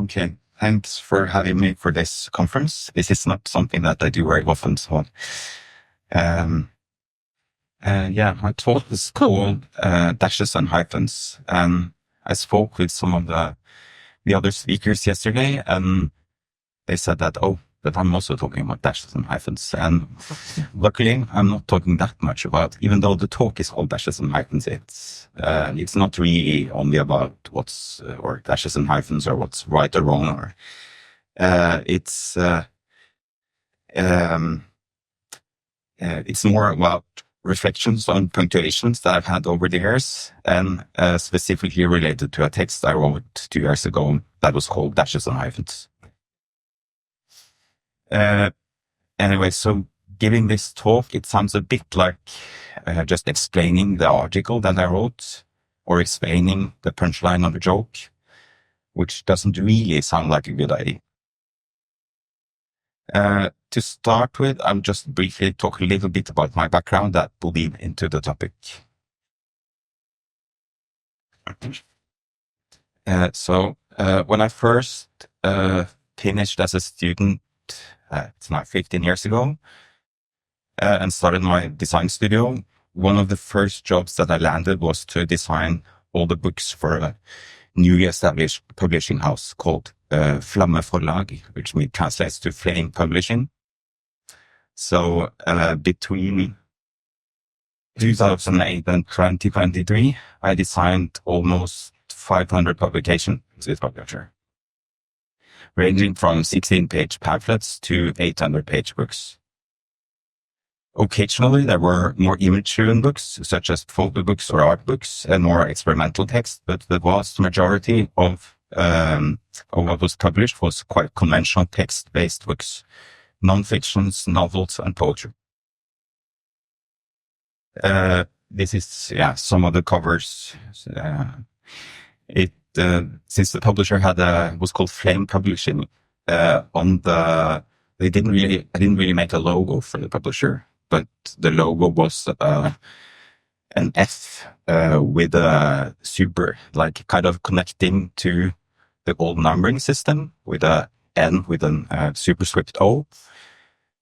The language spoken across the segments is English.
Okay. Thanks for having me for this conference. This is not something that I do very often. So, um, my talk is called Dashes and Hyphens. I spoke with some of the other speakers yesterday, and they said that I'm also talking about dashes and hyphens. And luckily, I'm not talking that much about, even though the talk is called dashes and hyphens, it's not really only about or dashes and hyphens or what's right or wrong, or, it's more about reflections on punctuations that I've had over the years, and specifically related to a text I wrote 2 years ago that was called Dashes and Hyphens. Anyway, so giving this talk, it sounds a bit like just explaining the article that I wrote or explaining the punchline of a joke, which doesn't really sound like a good idea. To start with, I'll just briefly talk a little bit about my background that will lead into the topic. When I first finished as a student, it's now 15 years ago, and started my design studio, one of the first jobs that I landed was to design all the books for a newly established publishing house called Flamme Forlag, which translates to Flame Publishing. So between 2008 and 2023, I designed almost 500 publications with publisher, ranging from 16-page pamphlets to 800-page books. Occasionally, there were more image-driven books, such as photo books or art books, and more experimental text, but the vast majority of what was published was quite conventional text-based books, non-fictions, novels, and poetry. This is, some of the covers. Since the publisher was called Flame Publishing, I didn't really make a logo for the publisher, but the logo was an F with a super, like kind of connecting to the old numbering system with a N with a superscript O,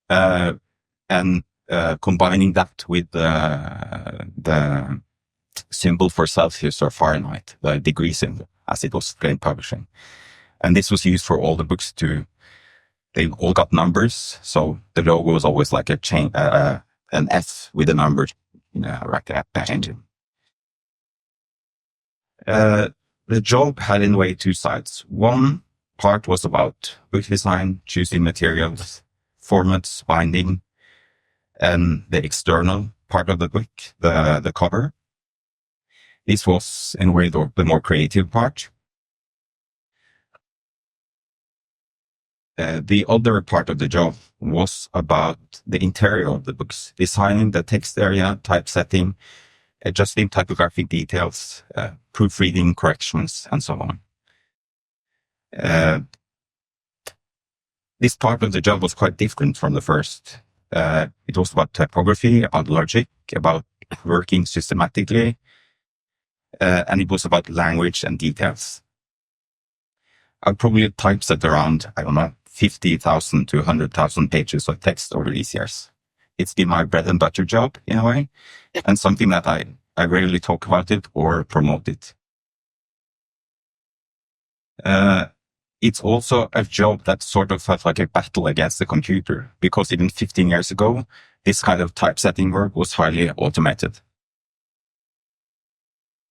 and combining that with the symbol for Celsius or Fahrenheit, the degree symbol, as it was Flame Publishing. And this was used for all the books they all got numbers. So the logo was always like a chain, an F with a number, right there, changing. The job had in a way two sides. One part was about book design, choosing materials, formats, binding, and the external part of the book, the cover. This was in a way the more creative part. The other part of the job was about the interior of the books, designing the text area, typesetting, adjusting typographic details, proofreading, corrections, and so on. This part of the job was quite different from the first. It was about typography, about logic, about working systematically, and it was about language and details. I'd probably typeset around, 50,000 to 100,000 pages of text over these years. It's been my bread and butter job in a way, and something that I rarely talk about it or promote it. It's also a job that sort of felt like a battle against the computer, because even 15 years ago, this kind of typesetting work was highly automated.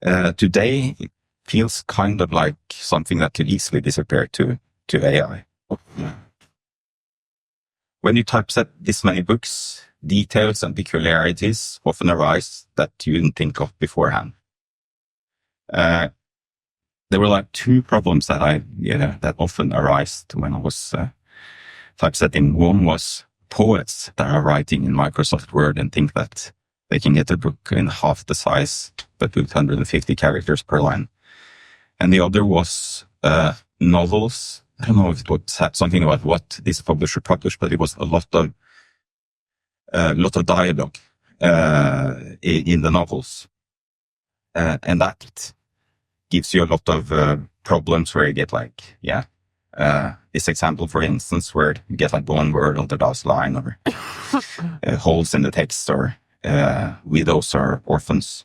Today, it feels kind of like something that could easily disappear to AI. When you typeset this many books, details and peculiarities often arise that you didn't think of beforehand. There were like two problems that often arise when I was typesetting. One was poets that are writing in Microsoft Word and think that they can get a book in half the size, but with 150 characters per line. And the other was novels. I don't know if it had something about what this publisher published, but it was a lot of dialogue in the novels, and that gives you a lot of problems where you get This example, for instance, where you get like one word on the last line, or holes in the text, or widows or orphans.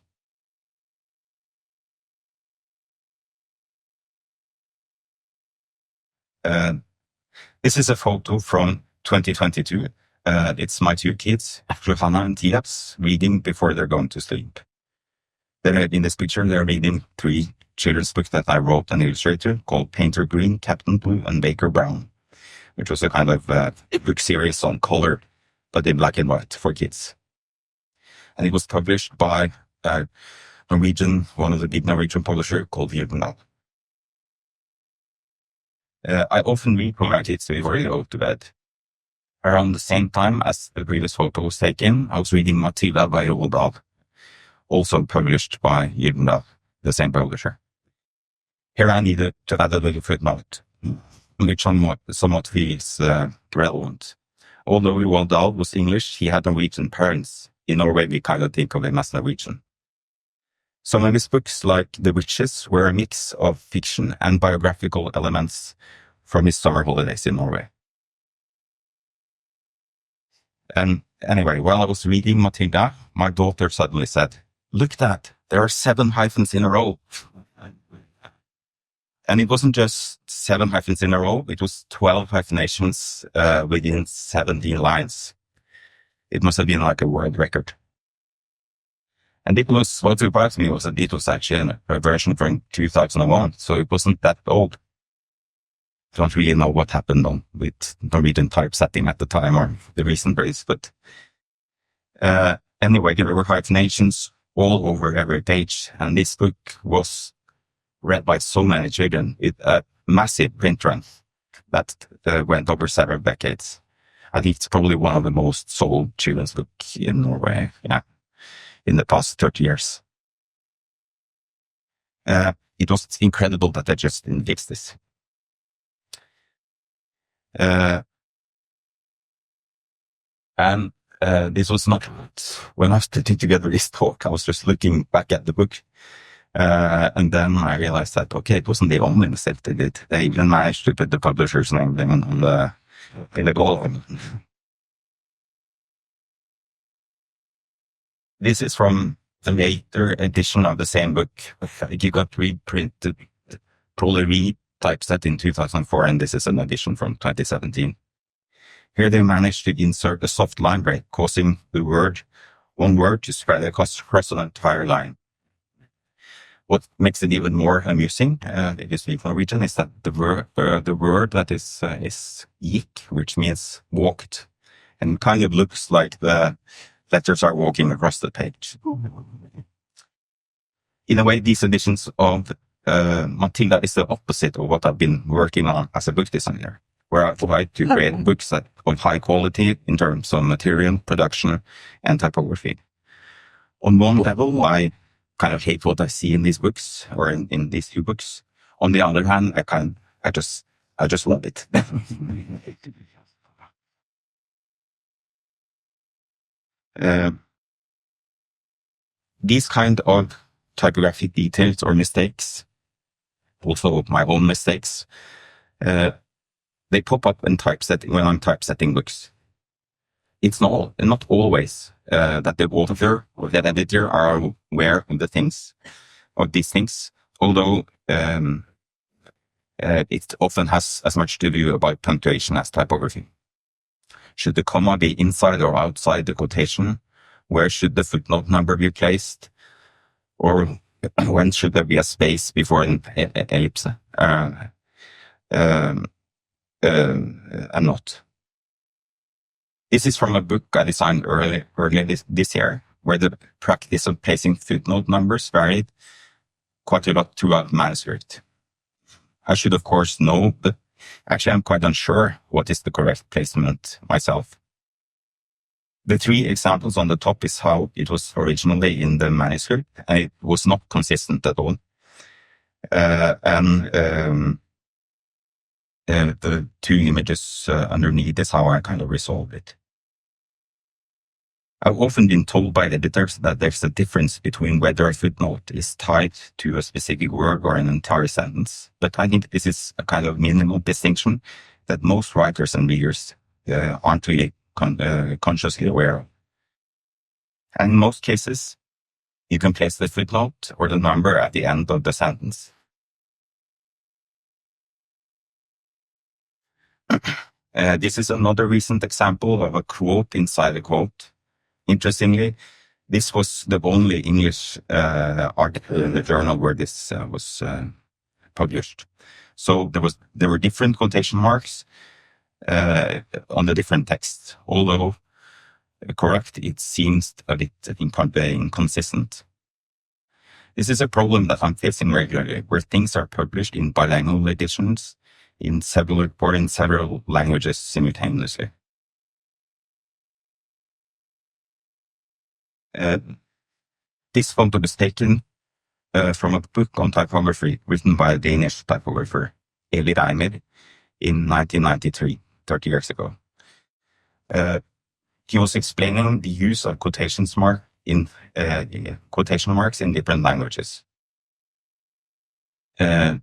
This is a photo from 2022. It's my two kids, Johanna and Tiaps, reading before they're going to sleep. In this picture, they're reading three children's books that I wrote an illustrator called Painter Green, Captain Blue, and Baker Brown, which was a kind of book series on color, but in black and white for kids. And it was published by Norwegian, one of the big Norwegian publishers called Yokoland. I often read for my kids before they go to bed. Around the same time as the previous photo was taken, I was reading Matilda by Roald Dahl, also published by Yokoland, the same publisher. Here I needed to add a little footnote, which somewhat feels relevant. Although Roald Dahl was English, he had Norwegian parents. In Norway, we kind of think of him as Norwegian. Some of his books, like The Witches, were a mix of fiction and biographical elements from his summer holidays in Norway. And anyway, while I was reading Matilda, my daughter suddenly said, "Look at that, there are 7 hyphens in a row." And it wasn't just 7 hyphens in a row, it was 12 hyphenations within 17 lines. It must have been like a world record. And it was, what surprised me was that it was actually a version from 2001, so it wasn't that old. Don't really know what happened with Norwegian typesetting at the time, or the reason for this, but anyway, there were hyphenations all over every page, and this book was read by so many children with a massive print run that went over several decades. I think it's probably one of the most sold children's books in Norway, in the past 30 years. It was incredible that I just didn't fix this. And this was not, when I was putting together this talk, I was just looking back at the book. And then I realized that, okay, it wasn't the only mistake they did. They even managed to put the publisher's name in the goal. This is from the later edition of the same book. It got reprinted, probably retypeset in 2004, and this is an edition from 2017. Here they managed to insert a soft line break, causing one word to spread across an entire line. What makes it even more amusing, if you speak Norwegian, is that the word that is gikk, which means walked, and kind of looks like the letters are walking across the page. In a way, these editions of Matilda is the opposite of what I've been working on as a book designer, where I tried to create books of high quality in terms of material, production, and typography. On one level, I kind of hate what I see in these books, or in these 2 books. On the other hand, I just love it. These kind of typographic details or mistakes, also my own mistakes, they pop up in when I'm typesetting books. It's not always that the author or the editor are aware of these things, although it often has as much to do about punctuation as typography. Should the comma be inside or outside the quotation? Where should the footnote number be placed? Or when should there be a space before an ellipse? And not. This is from a book I designed earlier this year, where the practice of placing footnote numbers varied quite a lot throughout the manuscript. I should, of course, know, but actually I'm quite unsure what is the correct placement myself. The 3 examples on the top is how it was originally in the manuscript, and it was not consistent at all. The 2 images underneath is how I kind of resolved it. I've often been told by editors that there's a difference between whether a footnote is tied to a specific word or an entire sentence, but I think this is a kind of minimal distinction that most writers and readers aren't really consciously aware of. And in most cases, you can place the footnote or the number at the end of the sentence. This is another recent example of a quote inside a quote. Interestingly, this was the only English article in the journal where this was published. So there were different quotation marks on the different texts. Although correct, it seems a bit inconsistent. This is a problem that I'm facing regularly, where things are published in bilingual editions in several languages simultaneously. This photo was taken from a book on typography written by a Danish typographer, Eli Reimer, in 1993, 30 years ago. He was explaining the use of quotation marks in different languages. And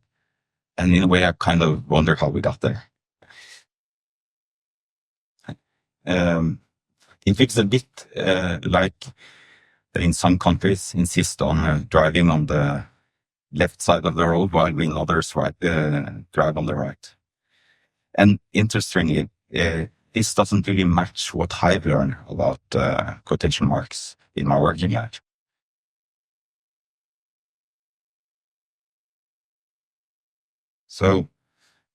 in a way, I kind of wonder how we got there. It looks a bit like in some countries insist on driving on the left side of the road while in others drive on the right. And interestingly, this doesn't really match what I've learned about quotation marks in my working life. So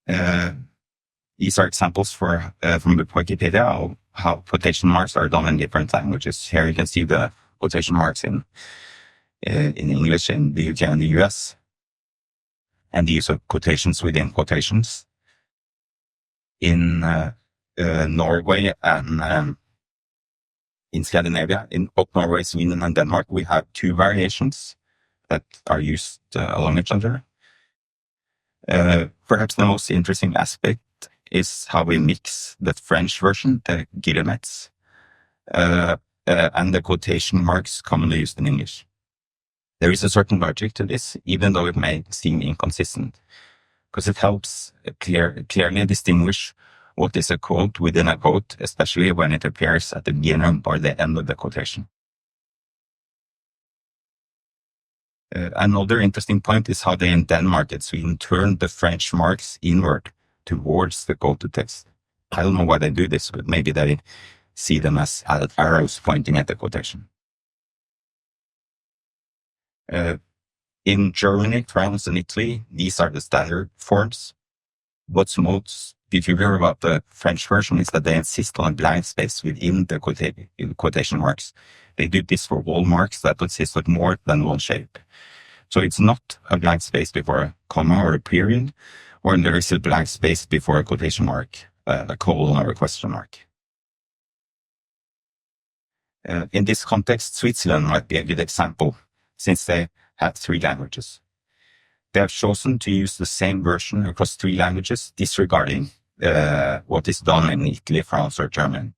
these are examples from the Wikipedia of how quotation marks are done in different languages. Here you can see the quotation marks in English in the UK and the US, and the use of quotations within quotations. In Norway and in Scandinavia, in both Norway, Sweden, and Denmark, we have two variations that are used along each other. Perhaps the most interesting aspect is how we mix the French version, the guillemets, and the quotation marks commonly used in English. There is a certain logic to this, even though it may seem inconsistent, because it helps clearly distinguish what is a quote within a quote, especially when it appears at the beginning or the end of the quotation. Another interesting point is how they in Denmark and Sweden turn the French marks inward towards the quoted text. I don't know why they do this, but maybe they see them as arrows pointing at the quotation. In Germany, France, and Italy, these are the standard forms. What's most peculiar about the French version is that they insist on a blank space within the quotation marks. They do this for all marks that consist of more than one shape. So it's not a blank space before a comma or a period, or there is a blank space before a quotation mark, a colon or a question mark. In this context, Switzerland might be a good example, since they have 3 languages. They have chosen to use the same version across 3 languages, disregarding what is done in Italy, France, or Germany.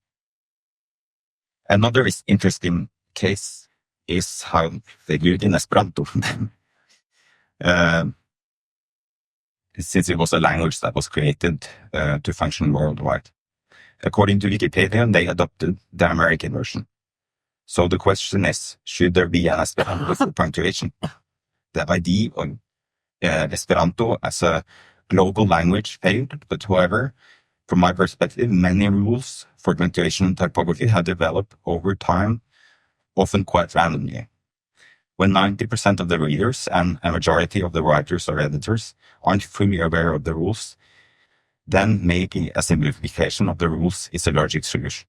Another interesting case is how they do it in Esperanto. Since it was a language that was created to function worldwide. According to Wikipedia, they adopted the American version. So the question is, should there be an Esperanto for punctuation? The idea of Esperanto as a global language failed, but however, from my perspective, many rules for punctuation and typography have developed over time, often quite randomly. When 90% of the readers and a majority of the writers or editors aren't fully aware of the rules, then maybe a simplification of the rules is a logic solution.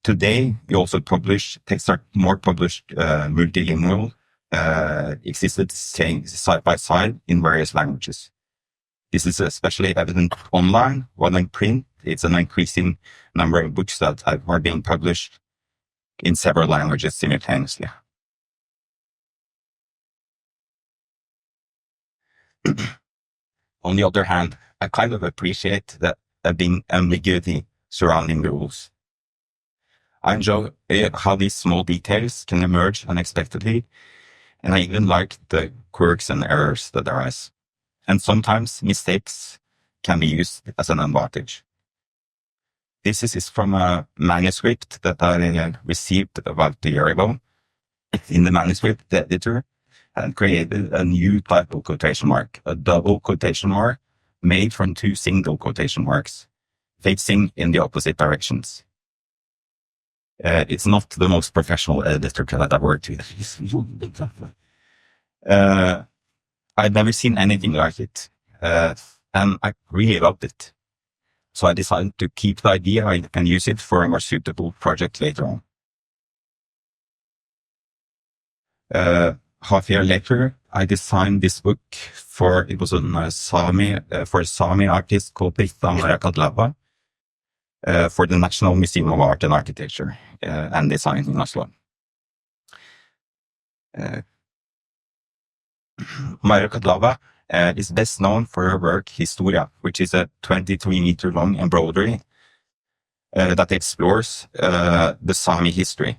Today, we also publish, texts are more published multilingual, existed side by side in various languages. This is especially evident online, while in print, it's an increasing number of books that are being published in several languages simultaneously. On the other hand, I kind of appreciate that being ambiguity surrounding the rules. I enjoy how these small details can emerge unexpectedly, and I even like the quirks and errors that arise. And sometimes mistakes can be used as an advantage. This is from a manuscript that I received about a year ago. In the manuscript, the editor had created a new type of quotation mark, a double quotation mark made from two single quotation marks, facing in the opposite directions. It's not the most professional editor that I've worked with. I'd never seen anything like it, and I really loved it. So I decided to keep the idea and use it for a more suitable project later on. Half a year later, I designed this book it was a Sami artist called Britta Marakadlava, for the National Museum of Art and Architecture and Design in Oslo. Marakadlava is best known for her work Historia, which is a 23-meter long embroidery that explores the Sami history.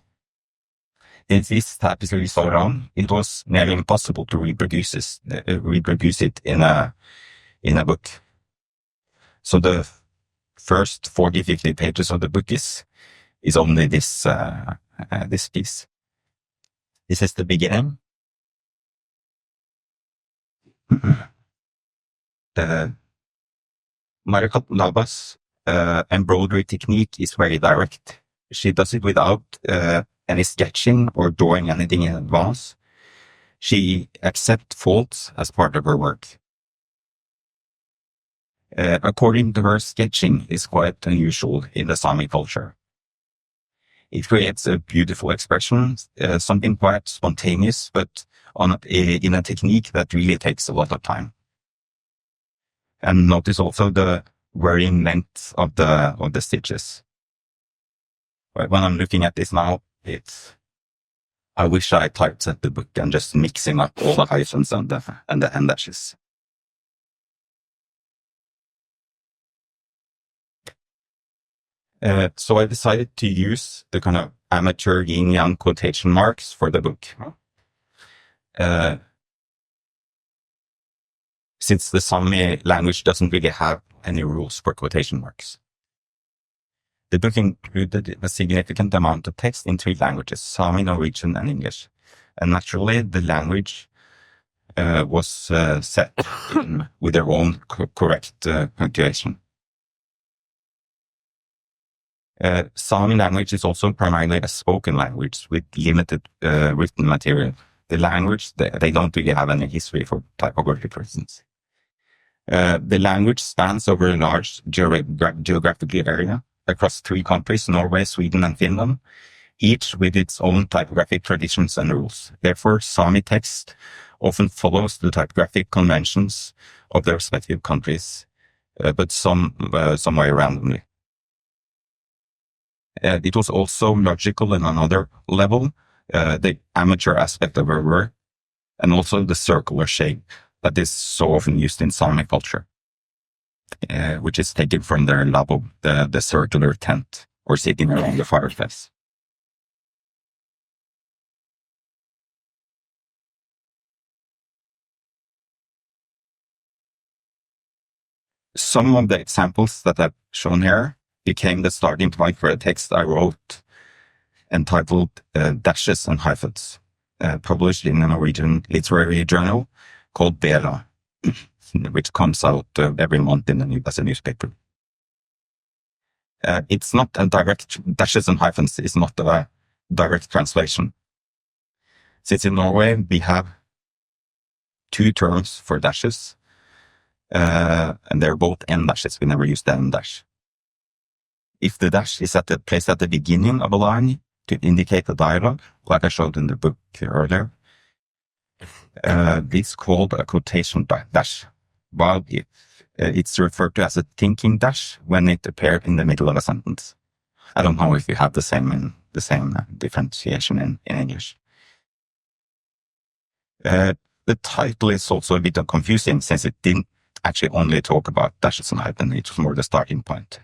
Since this tapestry is so long, it was nearly impossible to reproduce it in a book. So the first 40-50 pages of the book is only this piece. This is the beginning. Marakadlava's embroidery technique is very direct. She does it without any sketching or drawing anything in advance. She accepts faults as part of her work. According to her, sketching is quite unusual in the Sami culture. It creates a beautiful expression, something quite spontaneous, but in a technique that really takes a lot of time. And notice also the varying length of the stitches. But when I'm looking at this now, I wish I typeset the book and just mixing up all the hyphens and the end dashes. So I decided to use the kind of amateur yin-yang quotation marks for the book. Since the Sami language doesn't really have any rules for quotation marks. The book included a significant amount of text in 3 languages, Sami, Norwegian, and English. And naturally, the language was set with their own correct punctuation. Sami language is also primarily a spoken language with limited written material. The language, they don't really have any history for typography, for instance. The language spans over a large geographical area across 3 countries, Norway, Sweden, and Finland, each with its own typographic traditions and rules. Therefore, Sami text often follows the typographic conventions of the respective countries, but some way randomly. It was also logical on another level, the amateur aspect of her work, and also the circular shape that is so often used in Sami culture, which is taken from their labo, the circular tent, or sitting around the fireplace. Some of the examples that I've shown here became the starting point for a text I wrote entitled Dashes and Hyphens, published in a Norwegian literary journal called Bela, which comes out every month as a newspaper. It's not a direct, dashes and hyphens is not a direct translation. Since in Norway we have 2 terms for dashes, and they're both end dashes. We never use the end dash. If the dash is placed at the beginning of a line to indicate a dialogue, like I showed in the book earlier, it's called a quotation dash, while it's referred to as a thinking dash when it appears in the middle of a sentence. I don't know if you have the same differentiation in English. The title is also a bit confusing since it didn't actually only talk about dashes and hyphens. It was more the starting point.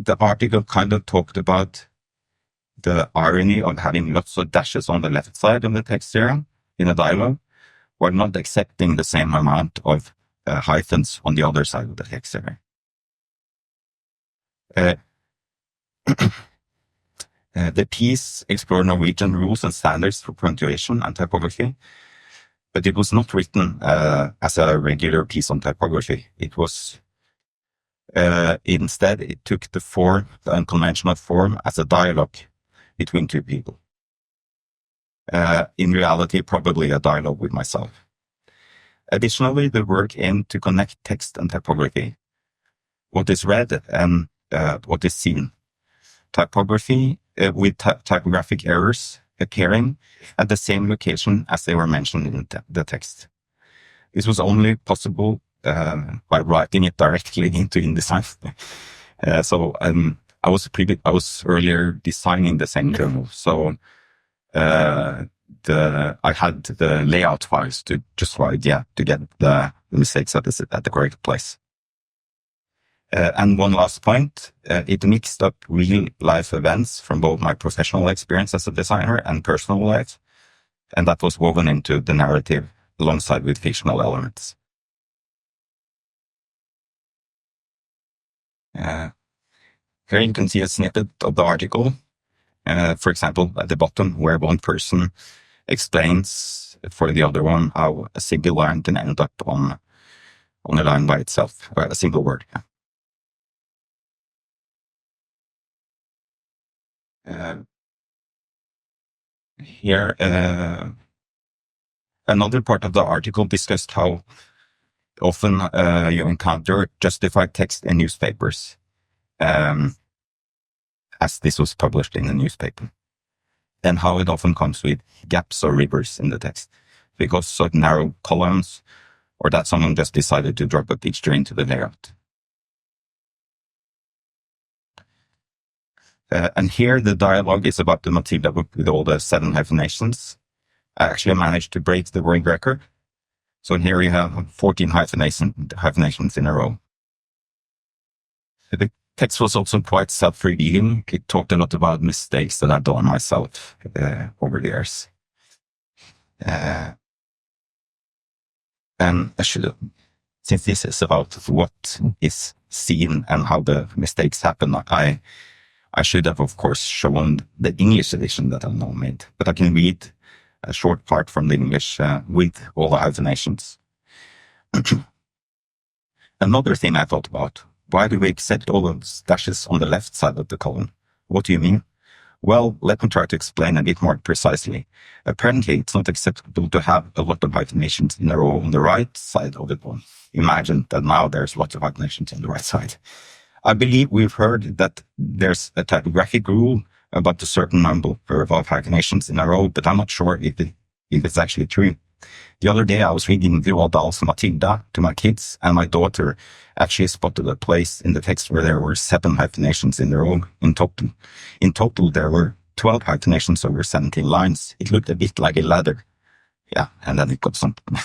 the article kind of talked about the irony of having lots of dashes on the left side of the text here in a dialogue, while not accepting the same amount of hyphens on the other side of the text here. The piece explored Norwegian rules and standards for punctuation and typography, but it was not written as a regular piece on typography. It was instead, it took the unconventional form as a dialogue between two people. In reality, probably a dialogue with myself. Additionally, the work aimed to connect text and typography, what is read and what is seen. Typography with typographic errors appearing at the same location as they were mentioned in the text. This was only possible by writing it directly into InDesign. So I was earlier designing the same journal, so I had the layout files to just write, to get the mistakes at the correct place. And one last point, it mixed up real life events from both my professional experience as a designer and personal life, and that was woven into the narrative alongside with fictional elements. Here you can see a snippet of the article, for example, at the bottom, where one person explains for the other one how a single line can end up on a line by itself, or a single word. Here, another part of the article discussed how often you encounter justified text in newspapers, as this was published in the newspaper, and how it often comes with gaps or rivers in the text because of narrow columns, or that someone just decided to drop a picture into the layout. And here the dialogue is about the Matilda book with all the 7 hyphenations. I actually managed to break the world record. So here you have 14 hyphenations in a row. The text was also quite self-revealing. It talked a lot about mistakes that I've done myself over the years. And since this is about what is seen and how the mistakes happen, I should have, of course, shown the English edition that I've now made, but I can read a short part from the English with all the hyphenations. Another thing I thought about, why do we accept all those dashes on the left side of the column? What do you mean? Well, let me try to explain a bit more precisely. Apparently, it's not acceptable to have a lot of hyphenations in a row on the right side of the column. Imagine that now there's lots of hyphenations on the right side. I believe we've heard that there's a typographic rule about a certain number of hyphenations in a row, but I'm not sure if it's actually true. The other day I was reading Roald Dahl's Matilda to my kids, and my daughter actually spotted a place in the text where there were 7 hyphenations in a row in total. In total, there were 12 hyphenations over 17 lines. It looked a bit like a ladder. Yeah, and then it got something.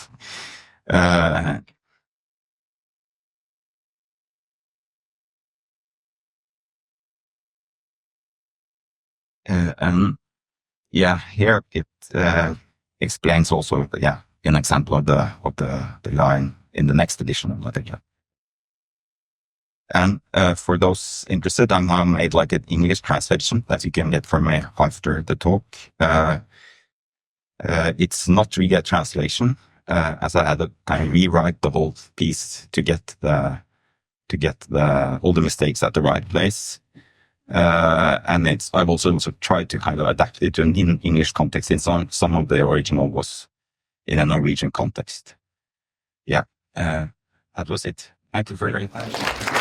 And yeah, here it explains also, an example of the line in the next edition of Matilda. And for those interested, I now made like an English translation that you can get from me after the talk. It's not really a translation, as I had to kind of rewrite the whole piece to get all the mistakes at the right place. And I've also tried to kind of adapt it to an English context, since some of the original was in a Norwegian context. Yeah, that was it. Thank you very much.